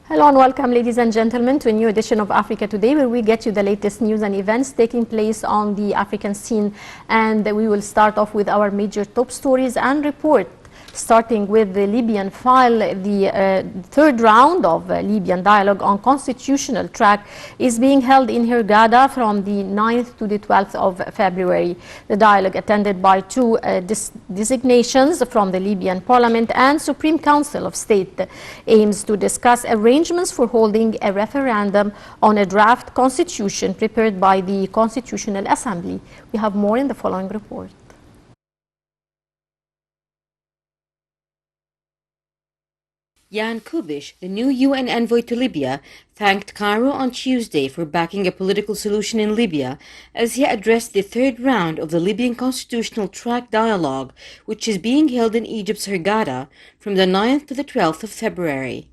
Hello and welcome, ladies and gentlemen, to a new edition of Africa Today, where we get you the latest news and events taking place on the African scene. And we will start off with our major top stories and report. Starting with the Libyan file, the third round of Libyan dialogue on constitutional track is being held in Hurghada from the 9th to the 12th of February. The dialogue, attended by two designations from the Libyan Parliament and Supreme Council of State, aims to discuss arrangements for holding a referendum on a draft constitution prepared by the Constitutional Assembly. We have more in the following report. Jan Kubish, the new UN envoy to Libya, thanked Cairo on Tuesday for backing a political solution in Libya as he addressed the third round of the Libyan constitutional track dialogue, which is being held in Egypt's Hurghada from the 9th to the 12th of February.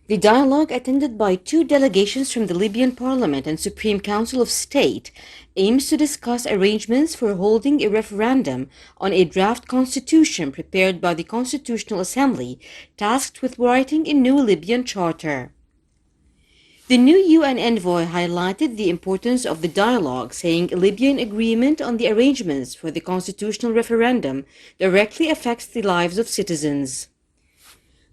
The dialogue, attended by two delegations from the Libyan Parliament and Supreme Council of State, aims to discuss arrangements for holding a referendum on a draft constitution prepared by the Constitutional Assembly, tasked with writing a new Libyan charter. The new UN envoy highlighted the importance of the dialogue, saying a Libyan agreement on the arrangements for the constitutional referendum directly affects the lives of citizens.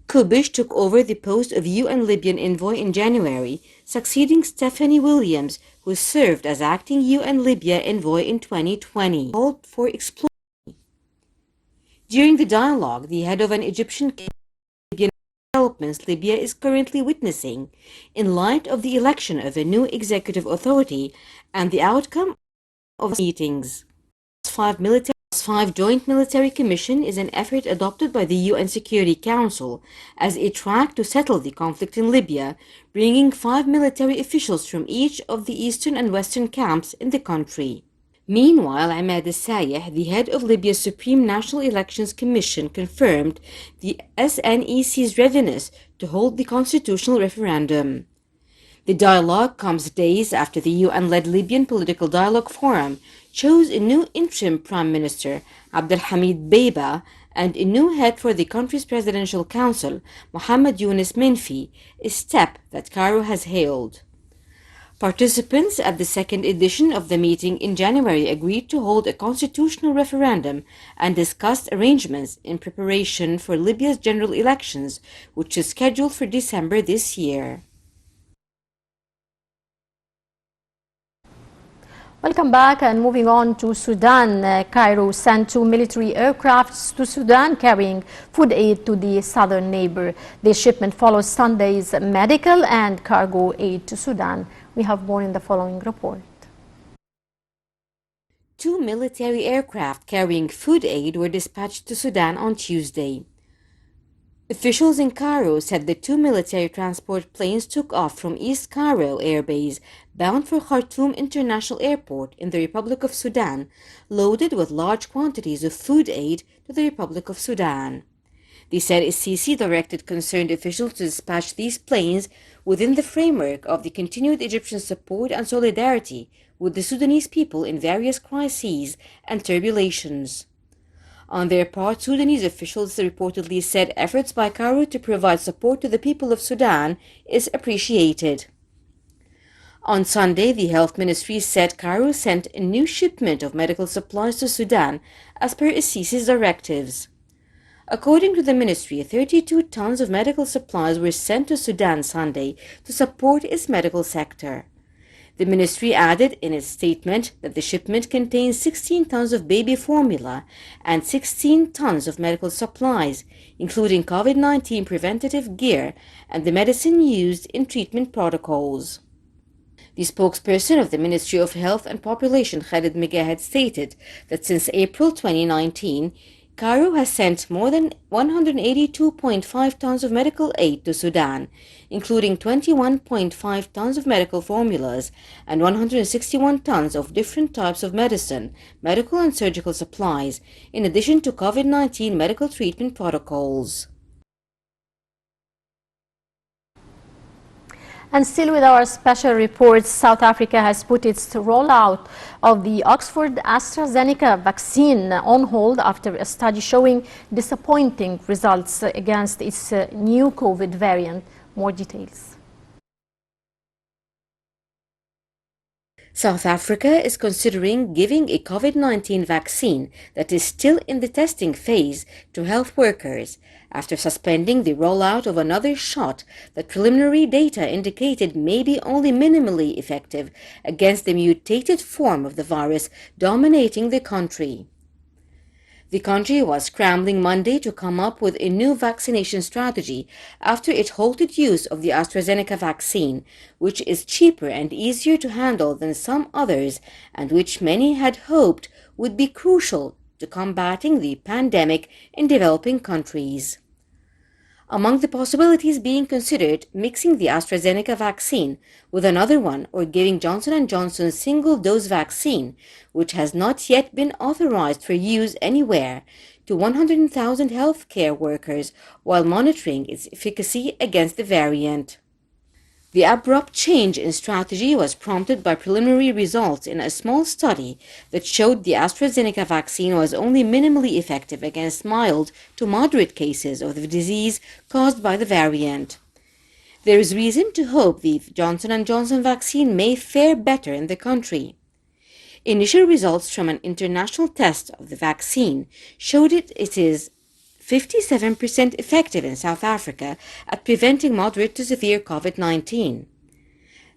Kubish took over the post of UN Libyan envoy in January, succeeding Stephanie Williams, who served as acting UN Libya envoy in 2020. Called for exploring. During the dialogue, the head of an Egyptian Libyan developments Libya is currently witnessing, in light of the election of a new executive authority and the outcome of meetings. 5 Joint Military Commission is an effort adopted by the UN Security Council as a track to settle the conflict in Libya, bringing 5 military officials from each of the eastern and western camps in the country. Meanwhile, Ahmed Sayeh, the head of Libya's Supreme National Elections Commission, confirmed the SNEC's readiness to hold the constitutional referendum. The dialogue comes days after the UN-led Libyan Political Dialogue Forum chose a new interim Prime Minister, Abdelhamid Beiba, and a new head for the country's Presidential Council, Mohammed Yunus Menfi, a step that Cairo has hailed. Participants at the second edition of the meeting in January agreed to hold a constitutional referendum and discussed arrangements in preparation for Libya's general elections, which is scheduled for December this year. Welcome back, and moving on to Sudan. Cairo sent 2 military aircrafts to Sudan carrying food aid to the southern neighbor. The shipment follows Sunday's medical and cargo aid to Sudan. We have more in the following report. 2 military aircraft carrying food aid were dispatched to Sudan on Tuesday. Officials in Cairo said the 2 military transport planes took off from East Cairo Air Base, bound for Khartoum International Airport in the Republic of Sudan, loaded with large quantities of food aid to the Republic of Sudan. They said Sisi directed concerned officials to dispatch these planes within the framework of the continued Egyptian support and solidarity with the Sudanese people in various crises and turbulations. On their part, Sudanese officials reportedly said efforts by Cairo to provide support to the people of Sudan is appreciated. On Sunday, the Health Ministry said Cairo sent a new shipment of medical supplies to Sudan as per Sisi's directives. According to the ministry, 32 tons of medical supplies were sent to Sudan Sunday to support its medical sector. The ministry added in its statement that the shipment contains 16 tons of baby formula and 16 tons of medical supplies, including COVID-19 preventative gear and the medicine used in treatment protocols. The spokesperson of the Ministry of Health and Population, Khalid Megahed, stated that since April 2019, Cairo has sent more than 182.5 tons of medical aid to Sudan, including 21.5 tons of medical formulas and 161 tons of different types of medicine, medical and surgical supplies, in addition to COVID-19 medical treatment protocols. And still with our special reports, South Africa has put its rollout of the Oxford AstraZeneca vaccine on hold after a study showing disappointing results against its new COVID variant. more details. South Africa is considering giving a COVID-19 vaccine that is still in the testing phase to health workers after suspending the rollout of another shot that preliminary data indicated may be only minimally effective against the mutated form of the virus dominating the country. The country was scrambling Monday to come up with a new vaccination strategy after it halted use of the AstraZeneca vaccine, which is cheaper and easier to handle than some others and which many had hoped would be crucial to combating the pandemic in developing countries. Among the possibilities being considered, mixing the AstraZeneca vaccine with another one or giving Johnson & Johnson's single-dose vaccine, which has not yet been authorized for use anywhere, to 100,000 healthcare workers while monitoring its efficacy against the variant. The abrupt change in strategy was prompted by preliminary results in a small study that showed the AstraZeneca vaccine was only minimally effective against mild to moderate cases of the disease caused by the variant. There is reason to hope the Johnson & Johnson vaccine may fare better in the country. Initial results from an international test of the vaccine showed it is 57% effective in South Africa at preventing moderate to severe COVID-19.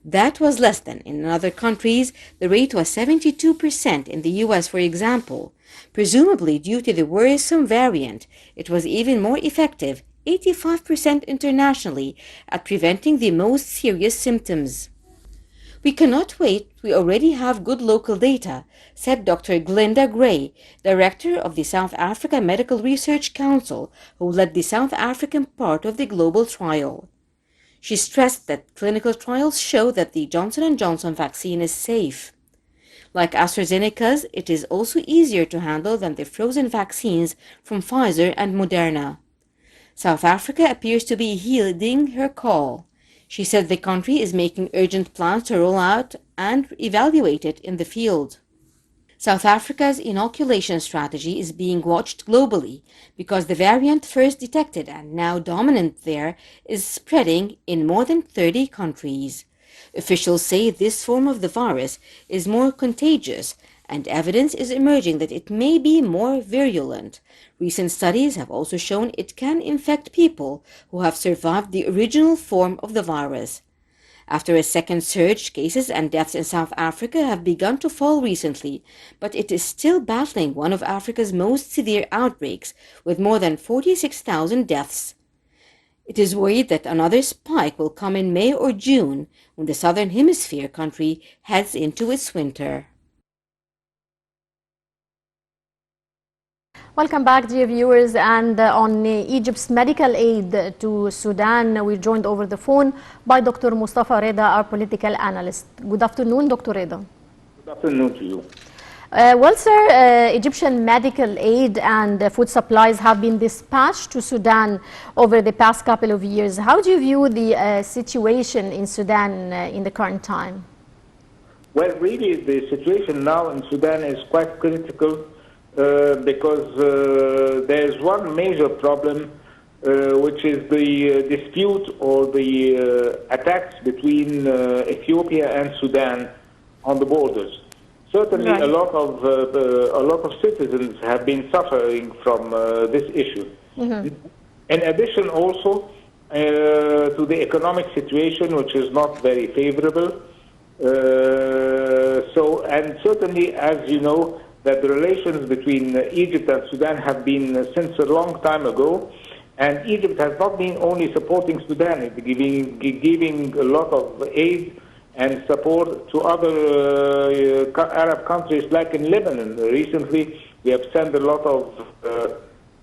That was less than in other countries. The rate was 72% in the US, for example. Presumably due to the worrisome variant, it was even more effective, 85% internationally, at preventing the most serious symptoms. We cannot wait. We already have good local data, said Dr. Glenda Gray, director of the South Africa Medical Research Council, who led the South African part of the global trial. She stressed that clinical trials show that the Johnson & Johnson vaccine is safe. Like AstraZeneca's, it is also easier to handle than the frozen vaccines from Pfizer and Moderna. South Africa appears to be heeding her call. She said the country is making urgent plans to roll out and evaluate it in the field. South Africa's inoculation strategy is being watched globally because the variant first detected and now dominant there is spreading in more than 30 countries. Officials say this form of the virus is more contagious, and evidence is emerging that it may be more virulent. Recent studies have also shown it can infect people who have survived the original form of the virus. After a second surge, cases and deaths in South Africa have begun to fall recently, but it is still battling one of Africa's most severe outbreaks, with more than 46,000 deaths. It is worried that another spike will come in May or June, when the Southern Hemisphere country heads into its winter. Welcome back, dear viewers. And on Egypt's medical aid to Sudan, we're joined over the phone by Dr. Mustafa Reda, our political analyst. Good afternoon, Dr. Reda. Good afternoon to you. Well, sir, Egyptian medical aid and food supplies have been dispatched to Sudan over the past couple of years. How do you view the situation in Sudan in the current time? Well, really, the situation now in Sudan is quite critical because there is one major problem, which is the dispute or the attacks between Ethiopia and Sudan on the borders. Certainly, right. a lot of citizens have been suffering from this issue. Mm-hmm. In addition, also to the economic situation, which is not very favorable. And certainly, as you know, that the relations between Egypt and Sudan have been since a long time ago, and Egypt has not been only supporting Sudan, it's giving a lot of aid and support to other Arab countries, like in Lebanon. Recently, we have sent a lot of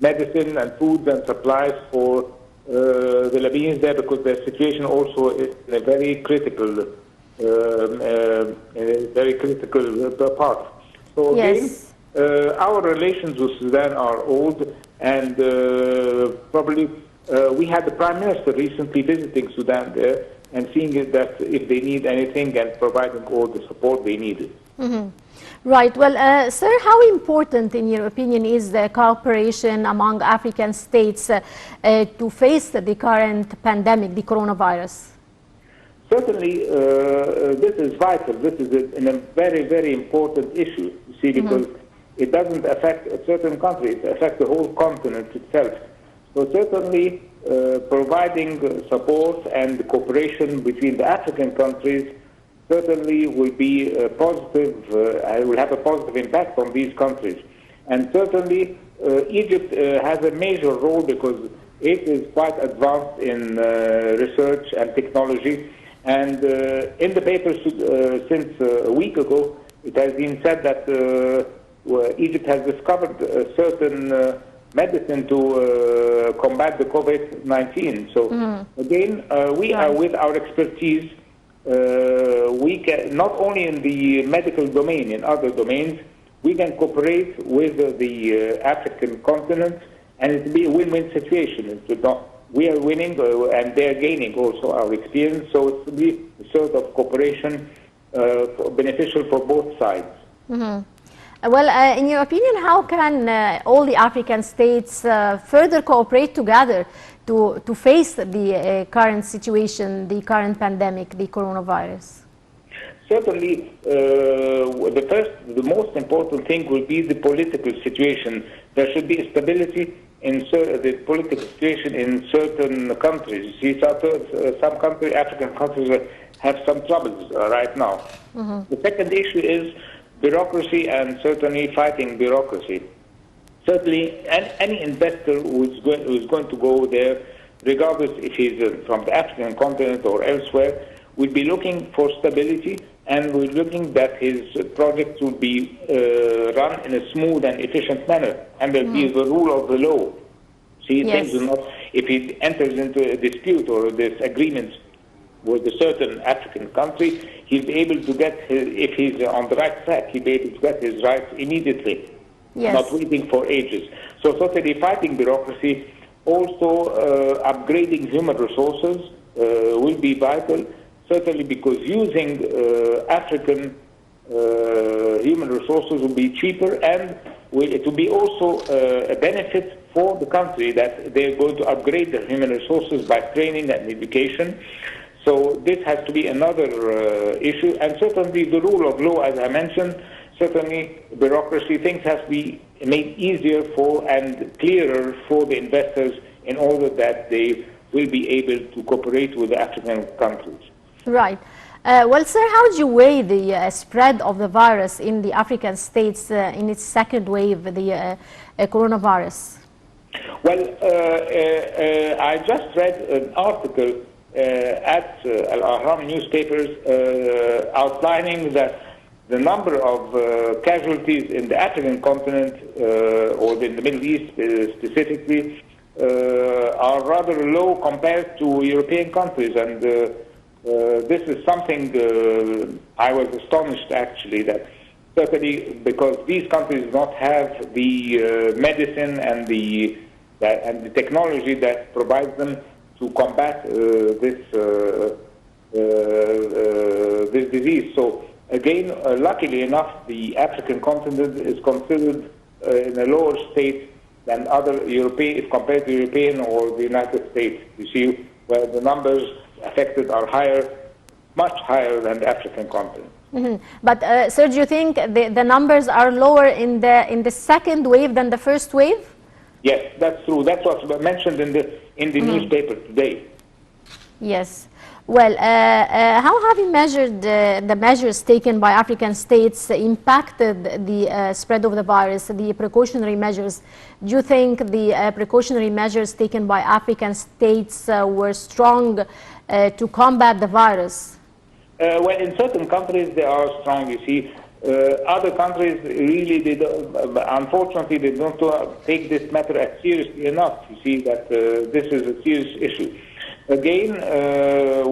medicine and food and supplies for the Lebanese there, because their situation also is in a very critical part. So yes. Again, our relations with Sudan are old, and probably we had the Prime Minister recently visiting Sudan there and seeing that if they need anything and providing all the support they needed. Right. Well, sir, how important, in your opinion, is the cooperation among African states to face the current pandemic, the coronavirus? Certainly, this is vital. This is a very, very important issue, you see, because it doesn't affect a certain country, it affects the whole continent itself. So certainly, providing support and cooperation between the African countries certainly will be positive, will have a positive impact on these countries. And certainly, Egypt has a major role because it is quite advanced in research and technology. And in the papers since a week ago, it has been said that Egypt has discovered a certain medicine to combat the COVID-19. So again, we are with our expertise, we can, not only in the medical domain, in other domains, we can cooperate with the African continent, and it will be a win-win situation. It will not, we are winning and they are gaining also our experience, so it will be a sort of cooperation beneficial for both sides. Well, in your opinion, how can all the African states further cooperate together to face the current situation, the current pandemic, the coronavirus? Certainly, the most important thing will be the political situation. There should be stability in the political situation in certain countries. You see, some countries, African countries, have some troubles right now. The second issue is bureaucracy, and certainly fighting bureaucracy. Certainly, any investor who's going to go there, regardless if he's from the African continent or elsewhere, will be looking for stability, and we're looking that his projects will be run in a smooth and efficient manner, and there'll be the rule of the law. See, things will not, if he enters into a dispute or a disagreement with a certain African country, he'll be able to get his, if he's on the right track, he'll be able to get his rights immediately, not waiting for ages. So certainly fighting bureaucracy, also upgrading human resources will be vital, certainly because using African human resources will be cheaper, and it will be also a benefit for the country that they're going to upgrade their human resources by training and education. So this has to be another issue, and certainly the rule of law, as I mentioned, certainly bureaucracy, things have to be made easier for and clearer for the investors in order that they will be able to cooperate with the African countries. Right. Well, sir, how do you weigh the spread of the virus in the African states in its second wave, the coronavirus? Well, I just read an article at Al-Ahram newspapers outlining that the number of casualties in the African continent or in the Middle East specifically are rather low compared to European countries, and this is something I was astonished actually, that certainly because these countries do not have the medicine and the technology that provides them to combat this disease. So again, luckily enough, the African continent is considered in a lower state than other European, if compared to European or the United States. You see, where the numbers affected are higher, much higher than the African continent. But sir, do you think the numbers are lower in the second wave than the first wave? Yes, that's true. That's what's mentioned in the newspaper today. Yes. Well, how have you measured the measures taken by African states impacted the spread of the virus, the precautionary measures? Do you think the precautionary measures taken by African states were strong to combat the virus? Well, in certain countries they are strong, you see. Other countries really, unfortunately, they don't take this matter as seriously enough. You see that this is a serious issue. Again,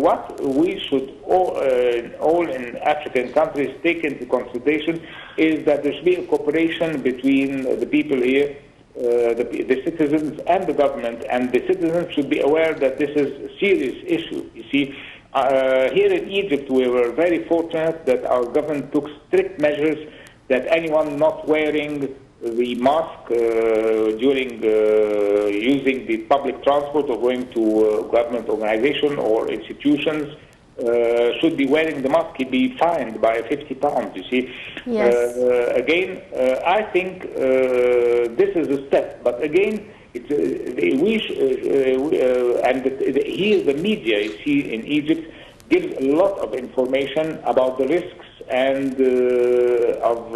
what we should all in African countries take into consideration is that there should be a cooperation between the people here, the citizens and the government, and the citizens should be aware that this is a serious issue. You see, here in Egypt, we were very fortunate that our government took strict measures that anyone not wearing the mask during using the public transport or going to government organization or institutions should be wearing the mask. He'd be fined by 50 pounds, you see. Yes. Again, I think this is a step, but again, it's, here the media, you see, in Egypt gives a lot of information about the risks and of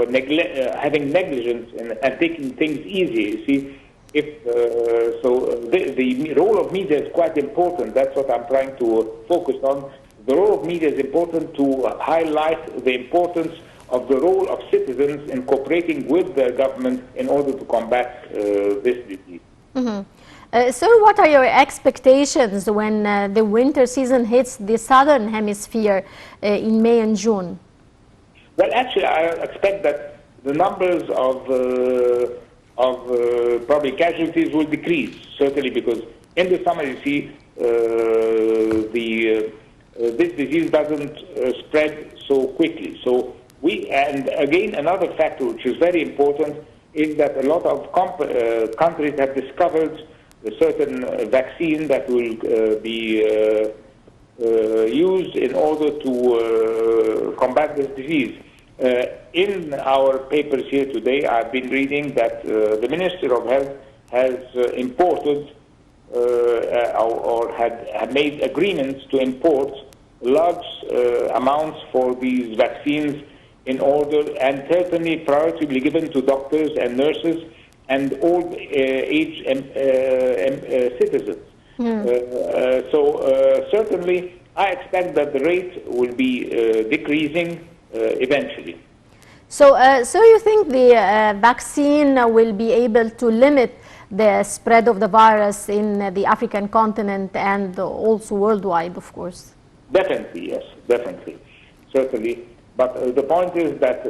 having negligence and taking things easy, you see. The role of media is quite important. That's what I'm trying to focus on. The role of media is important to highlight the importance of the role of citizens in cooperating with their government in order to combat this disease. Mm-hmm. So what are your expectations when the winter season hits the southern hemisphere in May and June? Well, actually, I expect that the numbers of probably casualties will decrease, certainly, because in the summer, you see, this disease doesn't spread so quickly. So and again, another factor which is very important is that a lot of countries have discovered a certain vaccine that will be used in order to combat this disease. In our papers here today, I've been reading that the Minister of Health has imported or had made agreements to import large amounts for these vaccines in order, and certainly priority will be given to doctors and nurses and old age citizens. Certainly, I expect that the rate will be decreasing eventually. So you think the vaccine will be able to limit the spread of the virus in the African continent and also worldwide, of course? Definitely, yes, definitely, certainly. But the point is that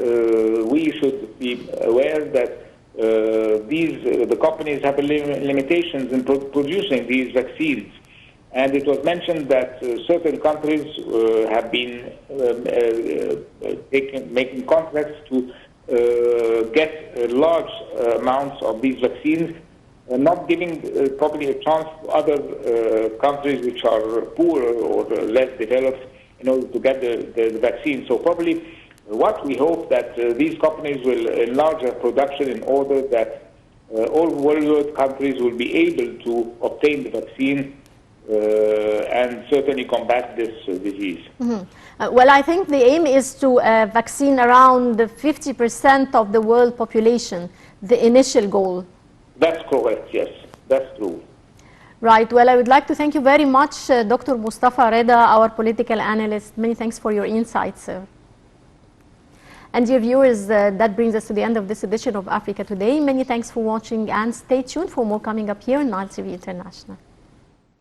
we should be aware that the companies have limitations in producing these vaccines. And it was mentioned that certain countries have been making contracts to get large amounts of these vaccines, not giving probably a chance to other countries which are poorer or less developed in order to get the vaccine. So probably what we hope that these companies will enlarge their production in order that all world countries will be able to obtain the vaccine and certainly combat this disease. Mm-hmm. Well, I think the aim is to vaccine around 50% of the world population, the initial goal. That's correct, yes, that's true. Right. Well, I would like to thank you very much, Dr. Mustafa Reda, our political analyst. Many thanks for your insights, sir. And dear viewers, that brings us to the end of this edition of Africa Today. Many thanks for watching and stay tuned for more coming up here on Nile TV International.